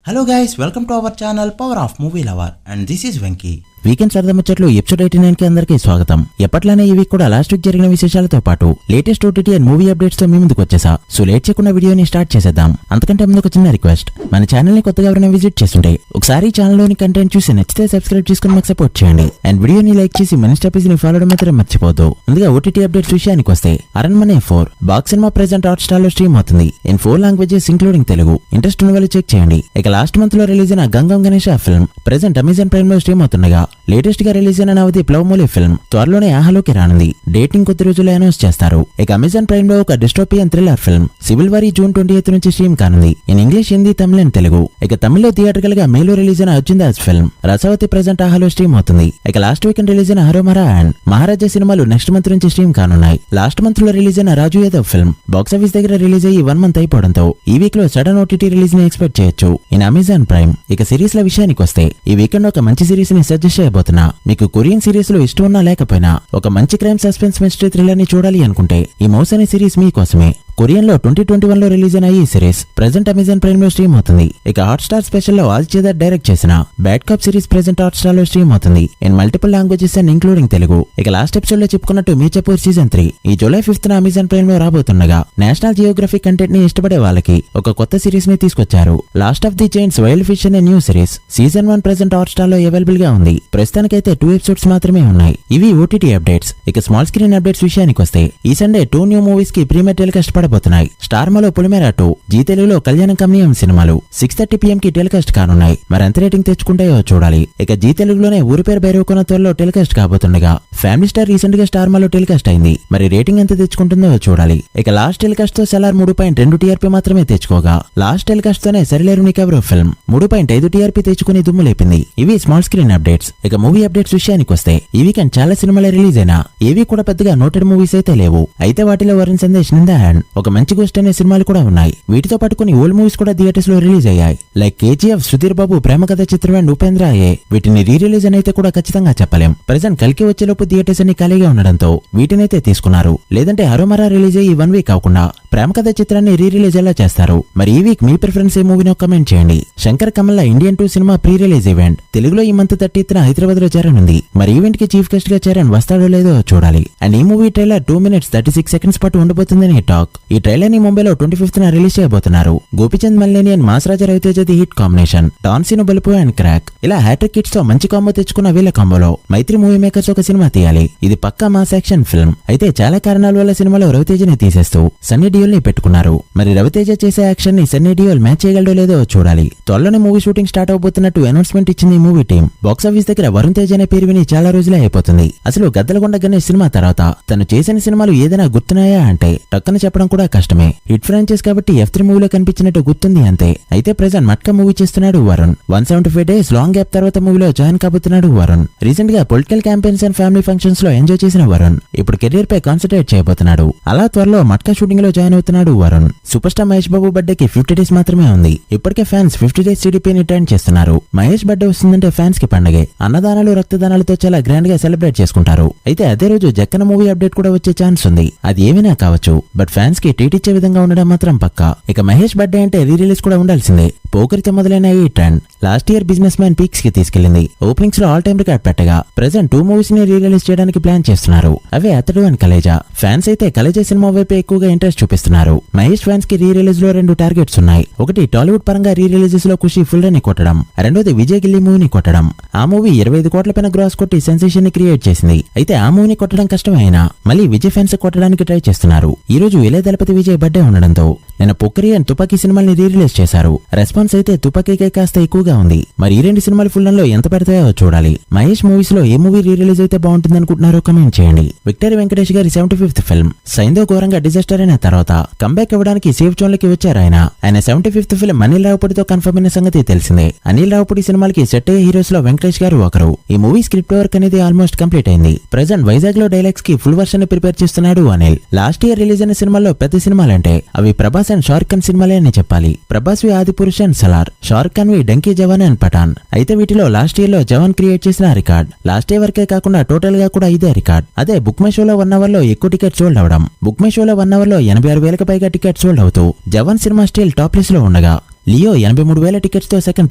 Hello guys, welcome to our channel Power of Movie Lover and this is Venky. Weekend సరదా ముచ్చట్లు episode 89 కి అందరికీ స్వాగతం. ఎప్పట్లానే ఈ వీక్ కూడా లాస్ట్ వీక్ జరిగిన విశేషాలతో పాటు latest OTT and movie updates తో మీ ముందుకు వచ్చేసా. సో లేట్ చేయకుండా వీడియోని స్టార్ట్ చేసేద్దాం. అంతకంటే ముందు ఒక చిన్న రిక్వెస్ట్, మన ఛానల్ ని కొత్తగా ఎవరైనా విజిట్ చేస్తుంటే ఒకసారి ఛానల్ లోని కంటెంట్ చూసి నచ్చితే సబ్స్క్రైబ్ చేసుకుని మాకు సపోర్ట్ చేయండి. అండ్ వీడియోని లైక్ చేసి మన ఇన్స్టా పేజ్ ని ఫాలో అవడం మాత్రం మర్చిపోవద్దు. ముందుగా OTT అప్డేట్స్ విషయానికి వస్తే Aranmanai 4 box cinema present Hotstar లో స్ట్రీమ్ అవుతుంది in 4 languages including Telugu. Interest ఉన్న వాళ్ళు చెక్ చేయండి. ఇక లాస్ట్ మంత్ లో రిలీజ్ అయిన Gangam Ganesha film present Amazon prime లో స్ట్రీమ్ అవుతుండగా లేటెస్ట్ గా రిలీజ్ అయిన నవది ప్లవమూలి ఫిల్మ్ త్వరలోనే ఆహాలోకి రానుంది. డేటింగ్ కొద్ది రోజుల్లో అనౌన్స్ చేస్తారు. ఇక అమెజాన్ ప్రైమ్ లో ఒక డిస్టోపియన్ థ్రిల్లర్ ఫిల్మ్ సివిల్ వారీ జూన్ 28 నుంచి స్ట్రీమ్ కానుంది in English, Hindi, Tamil and Telugu. ఇక తమిళ్లో థియేటర్కల్ గా మేలో రిలీజ్ అయిన అర్జున్ దాస్ ఫిల్మ్ రసవతి ప్రెజెంట్ ఆహాలో స్ట్రీమ్ అవుతుంది. ఇక లాస్ట్ వీకెండ్ రిలీజ్ అయిన హరోమరా అండ్ మహారాజా సినిమాలు నెక్స్ట్ మంత్ నుంచి స్ట్రీమ్ కానున్నాయి. లాస్ట్ మంత్ లో రిలీజ్ అయిన రాజు యాదవ్ ఫిల్మ్ బాక్సాఫీస్ దగ్గర రిలీజ్ అయ్యి 1 మంత్ అయిపోవడంతో ఈ వీక్ లో సడన్ OTT రిలీజ్ ని ఎక్స్పెక్ట్ చేయొచ్చు ఇన్ అమెజాన్ ప్రైమ్. ఇక సిరీస్ ల విషయానికి వస్తే ఈ వీకెండ్ ఒక మంచి సిరీస్ ని సజెస్ట్ చేయబోతున్నా. మీకు కొరియన్ సిరీస్ లో ఇష్టం ఉన్నా లేకపోయినా ఒక మంచి క్రైమ్ సస్పెన్స్ మిస్టరీ థ్రిల్లర్ ని చూడాలి అనుకుంటే ఈ మౌస్ అనే సిరీస్ మీకోసమే. కొరియన్ లో 2021 లో రిలీజ్ అయిన ఈ సిరీస్ ప్రెజెంట్ అమెజాన్ ప్రైమ్ లో స్ట్రీమ్ అవుతుంది. ఇక హాట్‌స్టార్ స్పెషల్ లో ఆదిత్య డైరెక్ట్ చేసిన bad cop series present Hotstar లో స్ట్రీమ్ అవుతుంది in multiple languages and including Telugu. ఇక లాస్ట్ ఎపిసోడ్ లో చెప్పుకున్నట్టు మీర్జాపూర్ సీజన్ 3 ఈ జూలై 5th అమెజాన్ ప్రైమ్ లో రాబోతుండగా నేషనల్ జియోగ్రఫిక్ కంటెంట్ ని ఇష్టపడే వాళ్ళకి ఒక కొత్త సిరీస్ ని తీసుకొచ్చారు. Last of the giants wild fish అనే new series season 1 present Hotstar లో అవైలబుల్ గా ఉంది. ప్రస్తుతానికైతే 2 ఎపిసోడ్స్ మాత్రమే ఉన్నాయి. ఇవి OTT అప్డేట్స్. ఇక స్మాల్ స్క్రీన్ అప్డేట్స్ విషయానికి వస్తే ఈ సండే 2 న్యూ మూవీస్ కి ప్రీమియర్ టెలికాస్ట్ పడబోతున్నాయి. స్టార్మాలో పులిమేర 2, జీ తెలుగులో కళ్యాణ కమనీయం సినిమాలు 6:30 PM కి టెలికాస్ట్ కానున్నాయి. మరి ఎంత రేటింగ్ తెచ్చుకుంటాయో చూడాలి. ఇక జీ తెలుగులోనే ఊరి పేరు భైరవకొన త్వరలో టెలికాస్ట్ కాబోతుండగా ఫ్యామిలీ స్టార్ రీసెంట్ గా స్టార్మాలో టెలికాస్ట్ అయింది. మరి రేటింగ్ ఎంత తెచ్చుకుంటుందో చూడాలి. ఇక లాస్ట్ టెలికాస్ట్ తో సలార్ 3.2 TRP మాత్రమే తెచ్చుకోగా లాస్ట్ టెలికాస్ట్ తోనే సరిలేరు నీకెవరో ఫిల్మ్ 3.5 TRP తెచ్చుకుని దుమ్ము లేపింది. ఇవి స్మాల్ స్క్రీన్ అప్డేట్స్. ఇక మూవీ అప్డేట్స్ విషయానికి వస్తే ఈ వీకెండ్ చాలా సినిమాలే రిలీజ్ అయినా ఏవి కూడా పెద్దగా నోటెడ్ మూవీస్ అయితే లేవు. అయితే వాటిలో వరుణ్ సందేశ్ నింద అండ్ ఒక మంచి గోస్ట్ అనే సినిమాలు కూడా ఉన్నాయి. వీటితో పాటు కొన్ని ఓల్డ్ మూవీస్ కూడా థియేటర్స్ లో రిలీజ్ అయ్యాయి. లైక్ KGF, సుధీర్ బాబు ప్రేమ కథ చిత్రం అండ్ ఉపేంద్ర ఏ. వీటిని రీ రిలీజ్ అని అయితే కూడా ఖచ్చితంగా చెప్పలేం. ప్రెజెంట్ కల్కి వచ్చేలోపు థియేటర్స్ అన్ని ఖాళీగా ఉండడంతో వీటినైతే తీసుకున్నారు. లేదంటే హరోమరా రిలీజ్ అయ్యి 1 వీక్ కాకుండా ప్రేమ కథ చిత్రాన్ని రీ రిలీజ్ ఎలా చేస్తారు? మరి ఈ వీక్ మీ ప్రిఫరెన్స్ ఏ మూవీనో కమెంట్ చేయండి. Shankar Kamal Indian 2 cinema pre release event తెలుగులో ఈ మంత్ 30th హైదరాబాద్ లో జరగనుంది. మరి ఈవెంట్ కి చీఫ్ గెస్ట్ గా చరణ్ వస్తాడో లేదో చూడాలి. అండ్ ఈ మూవీ ట్రైలర్ 2 minutes 36 seconds పాటు ఉండబోతుందని టాక్. ఈ ట్రైలర్ ని ముంబైలో 25th రిలీజ్ చేయబోతున్నారు. గోపిచంద్ మల్లేని అండ్ మాస్ రవితేజది hit combination Don Seenu Balupu and Krack ఇలా హ్యాట్రిక్ కిట్స్ తో మంచి కాంబో తెచ్చుకున్న వీళ్ళ కాంబోలో మైత్రి మూవీ మేకర్స్ ఒక సినిమా తీయాలి. ఇది పక్కా మాస్ యాక్షన్ ఫిల్మ్. అయితే చాలా కారణాల వల్ల సినిమాలో రవితేజని తీసేస్తూ సన్నీ డియోల్ ని పెట్టుకున్నారు. మరి రవితేజ చేసే యాక్షన్ ని సన్నీ డియోల్ మ్యాచ్ చేయగలడో లేదో చూడాలి. త్వరలోనే మూవీ షూటింగ్ స్టార్ట్ అవబోతున్నట్టు అనౌన్స్మెంట్ ఇచ్చింది ఈ మూవీ టీం. బాక్సాఫీస్ దగ్గర వరుణ్ తేజ్ అనే పేరు విని చాలా రోజులే అయిపోతుంది. అసలు గద్దలగొండ గణేష్ సినిమా తర్వాత తను చేసిన సినిమాలు ఏదైనా గుర్తున్నాయా అంటే టక్కన చెప్పడం కూడా కష్టమే. హిట్ ఫ్రాంచైజ్ కాబట్టి F3 మూవీలో కనిపించినట్టు గుర్తుంది అంతే. అయితే ప్రెజెంట్ మట్కా మూవీ చేస్తున్నాడు వరుణ్. 175 days లాంగ్ గ్యాప్ తర్వాత మూవీలో జాయిన్ కాబోతున్నాడు వరుణ్. రీసెంట్ గా political campaigns and family functions లో ఎంజాయ్ చేసిన వరుణ్ ఇప్పుడు కెరీర్ పై కాన్సన్ట్రేట్ చేయబోతున్నాడు. అలా త్వరలో మట్కా షూటింగ్ లో జాయిన్ అవుతున్నాడు Varun. Super star Mahesh Babu birthday కి 50 days మాత్రమే ఉంది. ఇప్పటికే ఫ్యాన్స్ 50 days CDPని ట్రెండ్ చేస్తున్నారు. మహేష్ బర్త్డే వస్తుందంటే ఫ్యాన్స్ కి పండగే. అన్నదానాలు, రక్తదానాలతో చాలా గ్రాండ్ గా సెలబ్రేట్ చేసుకుంటారు. అయితే అదే రోజు జక్కన మూవీ అప్డేట్ కూడా వచ్చే ఛాన్స్ ఉంది. అది ఏమైనా కావచ్చు, బట్ ఫ్యాన్స్ కి ట్రీట్ ఇచ్చే విధంగా ఉండడం మాత్రం పక్కా. ఇక మహేష్ బర్త్డే అంటే రీ రిలీజ్ కూడా ఉండాల్సిందే. పోకరితో మొదలైన ఈ trend last year businessman peaks కి తీసుకెళ్లింది. ఓపెనింగ్స్ లో ఆల్ టైమ్ రికార్డ్ పెట్టగా ప్రెజెంట్ 2 మూవీస్ ని రీ రిలీజ్ చేయడానికి ప్లాన్ చేస్తున్నారు. అవే అతడు అండ్ కలేజా. ఫ్యాన్స్ అయితే కలేజా సినిమా వైపు ఎక్కువగా ఇంట్రెస్ట్ చూపిస్తున్నారు. మహేష్ ఫ్యాన్స్ కి రీ రిలీజ్ లో 2 టార్గెట్స్ ఉన్నాయి. ఒకటి టాలీవుడ్ పరంగా రీ రిలీజెస్ లో ఖుషి ఫుల్ ని కొట్టడం, రెండోది విజయ్ గిల్లీ మూవీని కొట్టడం. ఆ మూవీ 25 కోట్ల పైన గ్రాస్ కొట్టి సెన్సేషన్ ని క్రియేట్ చేసింది. అయితే ఆ మూవీని కొట్టడం కష్టమే అయినా మళ్ళీ విజయ్ ఫ్యాన్స్ కొట్టడానికి ట్రై చేస్తున్నారు. ఈ రోజు ఇళయ దళపతి విజయ్ బర్త్డే ఉండడంతో నిన్న పొక్కరి అండ్ తుపాకీ సినిమాల్ని రీ రిలీజ్ చేశారు. రెస్పాన్స్ అయితే తుపాకీకే కాస్త ఎక్కువగా ఉంది. మరి ఈ 2 సినిమాలు ఫుల్ లో ఎంత పెడతాయో చూడాలి. మహేష్ మూవీస్ లో ఏ మూవీ రీ రిలీజ్ అయితే బాగుంటుంది అనుకుంటున్నారో కమెంట్ చేయండి. విక్టరీ వెంకటేష్ గారి 75th ఫిల్మ్ సైందో ఘోరంగా డిజాస్టర్ అయిన తర్వాత కంబ్యాక్ ఇవ్వడానికి సేఫ్ జోన్ లకి వచ్చారు ఆయన. 75th ఫిల్మ్ అనిల్ రావుపూడితో కన్ఫర్మ్ అయిన సంగతి తెలిసిందే. అనిల్ రావుపూడి సినిమాలకి సెట్ అయ్యే హీరోస్ లో వెంకటేష్ గారు ఒకరు. ఈ మూవీ స్క్రిప్ట్ వర్క్ అనేది ఆల్మోస్ట్ కంప్లీట్ అయింది. ప్రెజెంట్ వైజాగ్ లో డైలాగ్స్ కి ఫుల్ వర్షన్ ని ప్రిపేర్ చేస్తున్నాడు అనిల్. లాస్ట్ ఇయర్ రిలీజ్ అయిన సినిమాల్లో పెద్ద సినిమాలంటే అవి ప్రభాస్ అండ్ షారుఖ్ ఖాన్ సినిమాలే అని చెప్పాలి. ప్రభాస్ వి ఆదిపురుష్ అండ్ సలార్, షారుఖ్ ఖాన్ వి డంకీ జవాన్ అండ్ పఠాన్. అయితే వీటిలో లాస్ట్ ఇయర్ లో జవాన్ క్రియేట్ చేసిన రికార్డ్ లాస్ట్ ఇయర్ వరకే కాకుండా టోటల్ గా కూడా ఇదే రికార్డ్. అదే బుక్ మై షోలో 1 hour లో ఎక్కువ టికెట్ సోల్డ్ అవడం. బుక్ మై షోలో 1 hour లో 86,000 పైగా టికెట్ సోల్డ్ అవుతూ జవాన్ సినిమా స్టిల్ టాప్ లిస్ట్ లో ఉండగా లియో 83,000 టికెట్స్ తో సెకండ్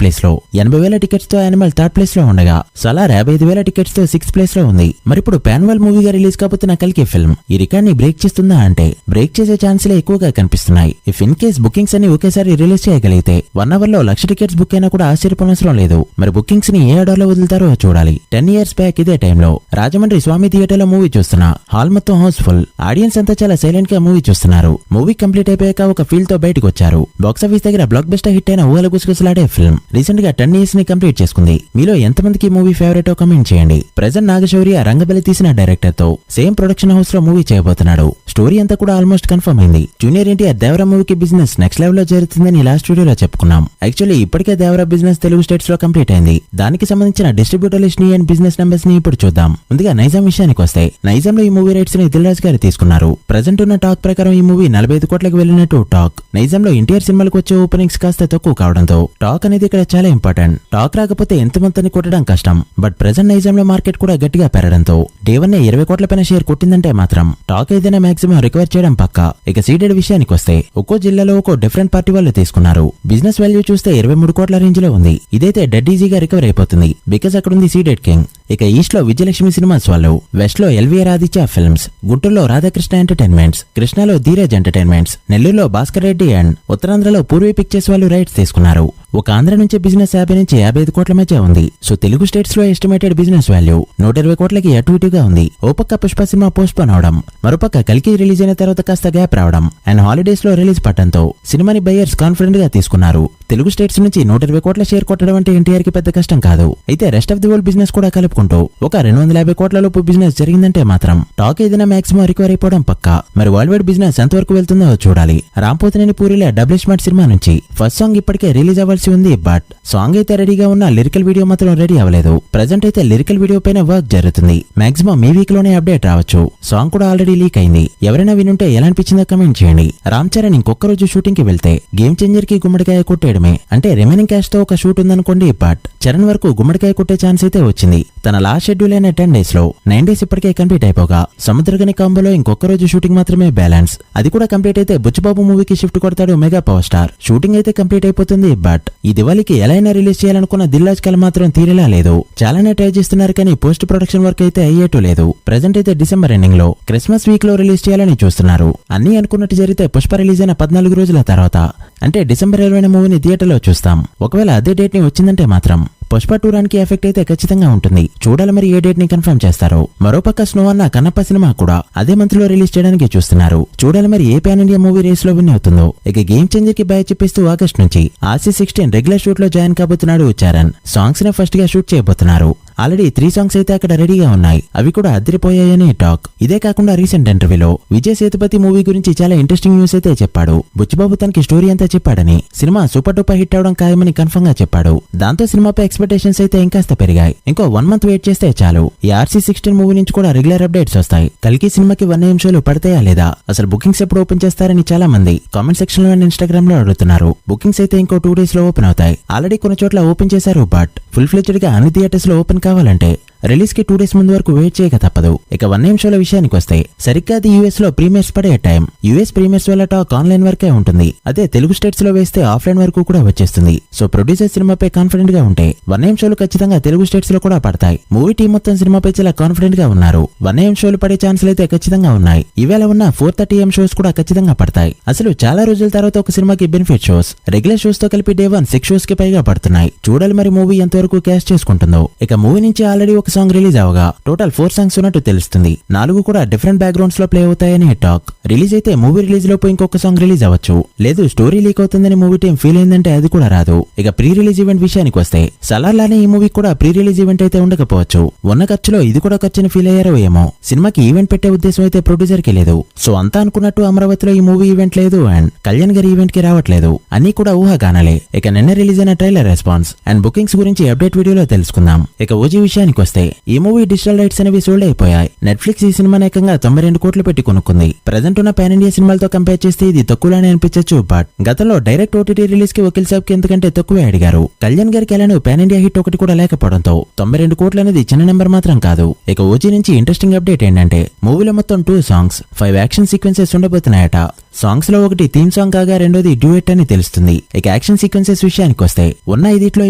ప్లేస్ లో, 80,000 టికెట్స్ తో యానిమల్ థర్డ్ ప్లేస్ లో ఉండగా సలార్ 55,000 టికెట్స్ తో సిక్స్త్ ప్లేస్ లో ఉంది. మరిప్పుడు పాన్వాల్ మూవీగా రిలీజ్ కాబోతున్న కల్కి ఫిల్మ్ ఈ రికార్డ్ ని బ్రేక్ చేస్తుందా అంటే బ్రేక్ చేసే ఛాన్సులే ఎక్కువగా కనిపిస్తున్నాయి. ఇఫ్ ఇన్ కేస్ బుకింగ్స్ అన్ని ఒకేసారి రిలీజ్ చేయగలిగితే 1 అవర్ లో 1,00,000 టికెట్స్ బుక్ అయినా కూడా ఆశ్చర్యపోనవసరం లేదు. మరి బుకింగ్స్ ని ఏ ఆర్డర్ లో వదులుతారో చూడాలి. 10 years బ్యాక్ ఇదే టైంలో రాజమండ్రి స్వామి థియేటర్ లో మూవీ చూస్తున్నా హాల్ మొత్తం హౌస్ఫుల్. ఆడియన్స్ అంతా చాలా సైలెంట్ గా మూవీ చూస్తున్నారు. మూవీ కంప్లీట్ అయిపోయాక ఒక ఫీల్ తో బయటకు వచ్చారు. బాక్సాఫీస్ దగ్గర బ్లాక్ బస్టర్ హిట్ అయిన ఊహల గుసగుసలాడే ఫిల్మ్ రీసెంట్ గా 10 years ని కంప్లీట్ చేసుకుంది. మీలో ఎంతమందికి మూవీ ఫేవరెట్ కమెంట్ చేయండి. ప్రెజెంట్ నాగశౌర్య రంగబలి తీసిన డైరెక్టర్ తో సేమ్ ప్రొడక్షన్ హౌస్ లో మూవీ చేయబోతున్నాడు. స్టోరీ అంతా కూడా ఆల్మోస్ట్ కన్ఫర్మ్ అయింది. జూనియర్ ఎన్టీఆర్ దేవరా మూవీకి బిజినెస్ నెక్స్ట్ లెవెల్ లో జరుగుతుందని లాస్ట్ వీడియోలో చెప్పుకున్నాం. యాక్చువల్లీ ఇప్పటికే దేవరా బిజినెస్ తెలుగు స్టేట్స్ లో కంప్లీట్ అయింది. దానికి సంబంధించిన డిస్ట్రిబ్యూటర్ లిస్ట్ ని అండ్ బిజినెస్ నెంబర్స్ ని ఇప్పుడు చూద్దాం. ముందుగా నైజాం విషయానికి వస్తే నైజాంలో ఈ మూవీ రైట్స్ ని దిల్ రాజు గారు తీసుకున్నారు. ప్రెజెంట్ ఉన్న టాక్ ప్రకారం ఈ మూవీ 45 కోట్లకు వెళ్ళినట్టు టాక్. నైజాంలో ఎన్టీఆర్ సినిమాలకు వచ్చే ఓపెనింగ్స్ కాస్త తక్కువ కావడంతో టాక్ అనేది ఇక్కడ చాలా ఇంపార్టెంట్. టాక్ రాకపోతే ఎంతమంతని కొట్టడం కష్టం. బట్ ప్రెజెంట్ నైజాంలో మార్కెట్ కూడా గట్టిగా పెరగడంతో డే 1 20 కోట్ల పైన షేర్ కొట్టిందంటే మాత్రం టాక్ ఏదైనా మాక్సిమం రికవర్ చేయడం పక్కా. ఇక సీడెడ్ విషయానికి వస్తే ఒక్కో జిల్లాలో ఒక్కో డిఫరెంట్ పార్టీ వాళ్ళు తీసుకున్నారు. బిజినెస్ వాల్యూ చూస్తే 23 కోట్ల రేంజ్ లో ఉంది. ఇదైతే డెడ్ ఈజీగా రికవర్ అయిపోతుంది బికాస్ అక్కడ ఉంది సీడెడ్ కింగ్. ఇక ఈస్ట్ లో విజయలక్ష్మి సినిమాస్ వాళ్ళు, వెస్ట్ లో ఎల్వీఆర్ ఆదిత్య ఫిల్మ్స్, గుంటూరులో రాధాకృష్ణ ఎంటర్టైన్మెంట్స్, కృష్ణాలో ధీరజ్ ఎంటర్టైన్మెంట్స్, నెల్లూరులో భాస్కర్ రెడ్డి అండ్ ఉత్తరాంధ్రలో పూర్వీ పిక్చర్స్ వాళ్ళు రైట్స్ తీసుకున్నారు. ఒక ఆంధ్ర నుంచి బిజినెస్ 50 నుంచి 55 కోట్ల మధ్య ఉంది. సో తెలుగు స్టేట్స్ లో ఎస్టిమేటెడ్ బిజినెస్ వాల్యూ 120 కోట్లకి అటు ఇటుగా ఉంది. ఓ పక్క పుష్ప సినిమా పోస్ట్ పోన్ అవడం, మరోపక్క కల్కి రిలీజ్ అయిన తర్వాత కాస్త గ్యాప్ రావడం అండ్ హాలిడేస్ లో రిలీజ్ పట్టడంతో సినిమాని బయ్యర్స్ కాన్ఫిడెంట్ గా తీసుకున్నారు. తెలుగు స్టేట్స్ నుంచి 120 కోట్ల షేర్ కొట్టడం అంటే ఎన్టీఆర్ కి పెద్ద కష్టం కాదు. అయితే rest of the world business కూడా కలుపుకుంటూ ఒక 250 కోట్ల లోపు బిజినెస్ జరిగిందంటే మాత్రం టాక్ ఏదైనా మాక్సిమం రికవర్ అయిపోవడం పక్కా. మరి వరల్డ్ వైడ్ బిజినెస్ ఎంతవరకు వెళ్తుందో చూడాలి. రాంపోతినేని పూరిలో డబుల్ స్మార్ట్ సినిమా నుంచి ఫస్ట్ సాంగ్ ఇప్పటికే రిలీజ్ అవ్వాల్సి ఉంది. బట్ సాంగ్ అయితే రెడీగా ఉన్న లిరికల్ వీడియో మాత్రం రెడీ అవ్వలేదు. ప్రెజెంట్ అయితే లిరికల్ వీడియో పైన వర్క్ జరుగుతుంది. మాక్సిమం ఈ వీక్ లోనే అప్డేట్ రావచ్చు. సాంగ్ కూడా ఆల్రెడీ లీక్ అయింది. ఎవరైనా వినుంటే ఎలా అనిపించిందో కమెంట్ చేయండి. రామ్ చరణ్ ఇంకొక రోజు షూటింగ్ కి వెళ్తే గేమ్ చేంజర్ కి గుమ్మడికాయ కొట్టేయడమే. అంటే రిమైనింగ్ క్యాష్ తో ఒక షూట్ ఉందనుకోండి. బట్ చరణ్ వరకు గుమ్మడికాయ కొట్టే ఛాన్స్ అయితే వచ్చింది. తన లాస్ట్ షెడ్యూల్ అయిన 10 days లో 9 days ఇప్పటికే కంప్లీట్ అయిపోగా సముద్రగని కాంబోలో ఇంకొక రోజు షూటింగ్ మాత్రమే బ్యాలెన్స్. అది కూడా కంప్లీట్ అయితే బుచ్చిబాబు మూవీకి షిఫ్ట్ కొడతాడు మెగా పవర్ స్టార్. షూటింగ్ అయితే కంప్లీట్ అయిపోతుంది. బట్ ఈ దివాళీకి ఎలా అయినా రిలీజ్ చేయాలనుకున్న దిల్ రాజు కల మాత్రం తీరేలా లేదు. చాలానే ట్రై చేస్తున్నారు కానీ పోస్ట్ ప్రొడక్షన్ వర్క్ అయితే అయ్యేటూ లేదు. ప్రెజెంట్ అయితే డిసెంబర్ ఎండింగ్ లో క్రిస్మస్ వీక్ లో రిలీజ్ చేయాలని చూస్తున్నారు. అన్ని అనుకున్నట్టు జరిగితే పుష్ప రిలీజ్ అయిన 14 రోజుల తర్వాత అంటే డిసెంబర్ 20 మూవీని థియేటర్ లో చూస్తాం. ఒకవేళ అదే డేట్ ని వచ్చిందంటే మాత్రం పుష్ప 2 రానికి ఎఫెక్ట్ అయితే ఖచ్చితంగా ఉంటుంది. చూడాలి మరి ఏ డేట్ ని కన్ఫర్మ్ చేస్తారో. మరోపక్క స్నో అన్న కన్నప్ప సినిమా కూడా అదే మంత్ లో రిలీజ్ చేయడానికి చూస్తున్నారు. చూడాలి మరి ఏ పాన్ ఇండియా మూవీ రేస్ లో విన్ అవుతుందో. ఇక గేమ్ చేంజర్ కి బాయ్ చెప్పిస్తూ ఆగస్ట్ నుంచి RC16 రెగ్యులర్ షూట్ లో జాయిన్ కాబోతున్నాడు చరణ్. సాంగ్స్ ని ఫస్ట్ గా షూట్ చేయబోతున్నారు. ఆల్రెడీ 3 సాంగ్స్ అయితే అక్కడ రెడీగా ఉన్నాయి. అవి కూడా అదిరిపోయాయని టాక్. ఇదే కాకుండా రీసెంట్ ఇంటర్వ్యూలో విజయ్ సేతుపతి మూవీ గురించి చాలా ఇంట్రెస్టింగ్ న్యూస్ అయితే చెప్పాడు. బుచ్చిబాబు తనకి స్టోరీ అంతా చెప్పాడని, సినిమా సూపర్ డూపర్ హిట్ అవడం ఖాయమని కన్ఫర్మ్ గా చెప్పాడు. దాంతో సినిమాపై ఎక్స్పెక్టేషన్స్ అయితే ఇంకాస్త పెరిగాయి. ఇంకో 1 month వెయిట్ చేస్తే చాలు ఈ RC16 మూవీ నుంచి కూడా రెగ్యులర్ అప్డేట్స్ వస్తాయి. కల్కి సినిమాకి 1 AM షోలు పడతాయా లేదా, అసలు బుకింగ్స్ ఎప్పుడు ఓపెన్ చేస్తారని చాలా మంది కామెంట్ సెక్షన్ లో అండ్ ఇన్స్టాగ్రామ్ లో అడుగుతున్నారు. బుకింగ్స్ అయితే ఇంకో 2 days లో ఓపెన్ అవుతాయి. ఆల్రెడీ కొన్ని చోట్ల ఓపెన్ చేశారు. బట్ ఫుల్ ఫ్లెడ్జ్డ్ గా అన్ని థియేటర్స్ లో ఓపెన్ కావాలంటే రిలీజ్ కి 2 days ముందు వరకు వెయిట్ చేయక తప్పదు. ఇక 1 AM షోల విషయానికి వస్తే సరిగ్గా అది యూఎస్ లో ప్రీమియర్స్ పడే టైం. యూఎస్ ప్రీమియర్స్ వల్ల టాక్ ఆన్లైన్ వరకే ఉంటుంది. అదే తెలుగు స్టేట్స్ లో వేస్తే ఆఫ్లైన్ వరకు కూడా వచ్చేస్తుంది. సో ప్రొడ్యూసర్ సినిమాపై కాన్ఫిడెంట్ గా ఉంటే 1 AM షోలు ఖచ్చితంగా తెలుగు స్టేట్స్ లో కూడా పడతాయి. మూవీ టీం మొత్తం సినిమాపై చాలా కాన్ఫిడెంట్ గా ఉన్నారు. 1 AM షోలు పడే ఛాన్సులు అయితే ఖచ్చితంగా ఉన్నాయి. ఈవేళ ఉన్న 4:30 AM షోస్ కూడా ఖచ్చితంగా పడతాయి. అసలు చాలా రోజుల తర్వాత ఒక సినిమాకి బెనిఫిట్ షోస్ రెగ్యులర్ షోస్ తో కలిపి డే 1 6 షోస్ కి పైగా పడుతున్నాయి. చూడాలి మరి మూవీ ఎంతవరకు క్యాష్ చేసుకుంటుందో. ఇక మూవీ నుంచి ఆల్రెడీ ఒక సాంగ్ రిలీజ్ అవగా టోటల్ 4 సాంగ్స్ ఉన్నట్టు తెలుస్తుంది. 4 కూడా డిఫరెంట్ బ్యాక్గ్రౌండ్స్ లో ప్లే అవుతాయని టాక్. రిలీజ్ అయితే మూవీ రిలీజ్ లోపు ఇంకొక సాంగ్ రిలీజ్ అవ్వచ్చు. లేదు స్టోరీ లీక్ అవుతుందని మూవీ టీం ఫీల్ అయిందంటే అది కూడా రాదు. ఇక ప్రీ రిలీజ్ ఈవెంట్ విషయానికి వస్తే సలార్ లానే ఈ మూవీ కూడా ప్రీ రిలీజ్ ఈవెంట్ అయితే ఉండకపోవచ్చు. ఉన్న ఖర్చులో ఇది కూడా ఖర్చుని ఫీల్ అయ్యారో ఏమో. సినిమాకి ఈవెంట్ పెట్టే ఉద్దేశం అయితే ప్రొడ్యూసర్ కి లేదు. సో అంతా అనుకున్నట్టు అమరావతిలో ఈ మూవీ ఈవెంట్ లేదు అండ్ కళ్యాణ్ గారి ఈవెంట్ కి రావట్లేదు. అన్ని కూడా ఊహాగానాలే. ఇక నిన్న రిలీజ్ అయిన ట్రైలర్ రెస్పాన్స్ అండ్ బుకింగ్స్ గురించి అప్డేట్ వీడియోలో తెలుసుకుందాం. ఇక ఓజీ విషయానికి వస్తే వస్తే ఈ మూవీ డిజిటల్ రైట్స్ అనేవి సోల్డ్ అయిపోయాయి. నెట్ఫ్లిక్స్ ఈ సినిమాని ఏకంగా 92 కోట్లు పెట్టి కొనుక్కుంది. ప్రెజెంట్ ఉన్న పాన్ ఇండియా సినిమాలతో కంపేర్ చేస్తే ఇది తక్కువగానే అనిపించచ్చు. బట్ గతంలో డైరెక్ట్ ఓటీటీ రిలీజ్ కి వకీల్ సాబ్ కి ఎందుకంటే తక్కువే అడిగారు. కళ్యాణ్ గారికి ఎలానో పాన్ ఇండియా హిట్ ఒకటి కూడా లేకపోవడంతో 92 కోట్లు అనేది చిన్న నెంబర్ మాత్రం కాదు. ఇక ఓజీ నుంచి ఇంట్రెస్టింగ్ అప్డేట్ ఏంటంటే మూవీలో మొత్తం 2 సాంగ్స్ 5 యాక్షన్ సీక్వెన్సెస్ ఉండబోతున్నాయట. సాంగ్స్ లో ఒకటి థీమ్ సాంగ్ కాగా రెండోది డ్యూయెట్ అని తెలుస్తుంది. ఇక యాక్షన్ సీక్వెన్సెస్ విషయానికి వస్తే ఉన్న 5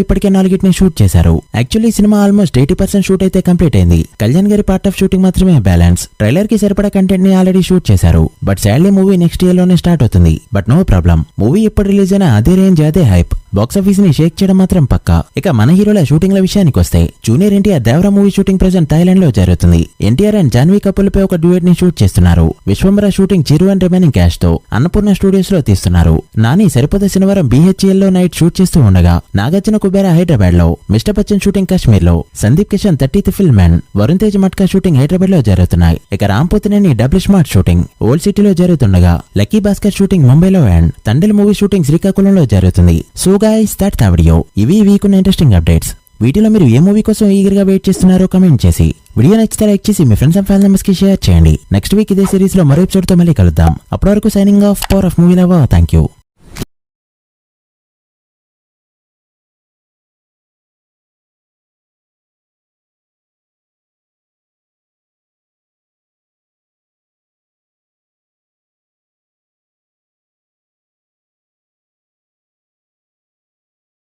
ఇప్పటికే 4 షూట్ చేశారు. యాక్చువల్లీ సినిమా ఆల్మోస్ట్ 80% షూట్ అయితే కంప్లీట్ అయింది. కళ్యాణ్ గారి పార్ట్ ఆఫ్ షూటింగ్ మాత్రమే బ్యాలెన్స్. ట్రైలర్ కి సరిపడా కంటెంట్ ని ఆల్రెడీ షూట్ చేశారు. But sadly movie next year లోనే స్టార్ట్ అవుతుంది. బట్ నో ప్రాబ్లం, మూవీ ఎప్పుడు రిలీజ్ అయినా అదే రేంజ్ అదే హైప్. బాక్స్ ఆఫీస్ ని షేక్ చేయడం మాత్రం పక్కా. ఇక మన హీరోల షూటింగ్ ల విషయానికి వస్తే junior NTR Devara movie shooting present Thailand లో జరుగుతుంది. ఎన్టీఆర్ అండ్ జాన్వీ కపుల్ పై ఒక డ్యూయెట్ ని షూట్ చేస్తున్నారు. Vishwambhara shooting Chiru and remaining cash తో అన్నపూర్ణ స్టూడియోస్ లో తీస్తున్నారు. నాని సరిపోత శనివారం BHEL లో నైట్ షూట్ చేస్తూ ఉండగా నాగార్జున కుబేరా హైదరాబాద్ లో, మిస్టర్ బచ్చన్ షూటింగ్ కాశ్మీర్ లో, Sandeep Kishan 30th film and Varun Tej matka shooting Hyderabad లో జరుగుతున్నాయి. ఇక Ram Pothineni double smart shooting old సిటీలో జరుగుతుండగా లక్కీ భాస్కర్ షూటింగ్ ముంబైలో అండ్ తండెల్ మూవీ షూటింగ్ శ్రీకాకుళంలో జరుగుతుంది. So guys that's the video. ఇవి వీకున్న ఇంట్రెస్టింగ్ అప్డేట్స్. వీటిలో మీరు ఏ మూవీ కోసం ఈగర్ గా వెయిట్ చేస్తున్నారో కమెంట్ చేసి, వీడియో నచ్చితే లైక్ చేసి మీ ఫ్రెండ్స్ అండ్ ఫ్యామిలీ మెంబర్స్ కి షేర్ చేయండి. నెక్స్ట్ వీక్ ఇదే సిరీస్ లో మరో ఎపిసోడ్ తో మళ్ళీ కలుద్దాం. అప్పటి వరకు signing off, power of movie lover. Thank you.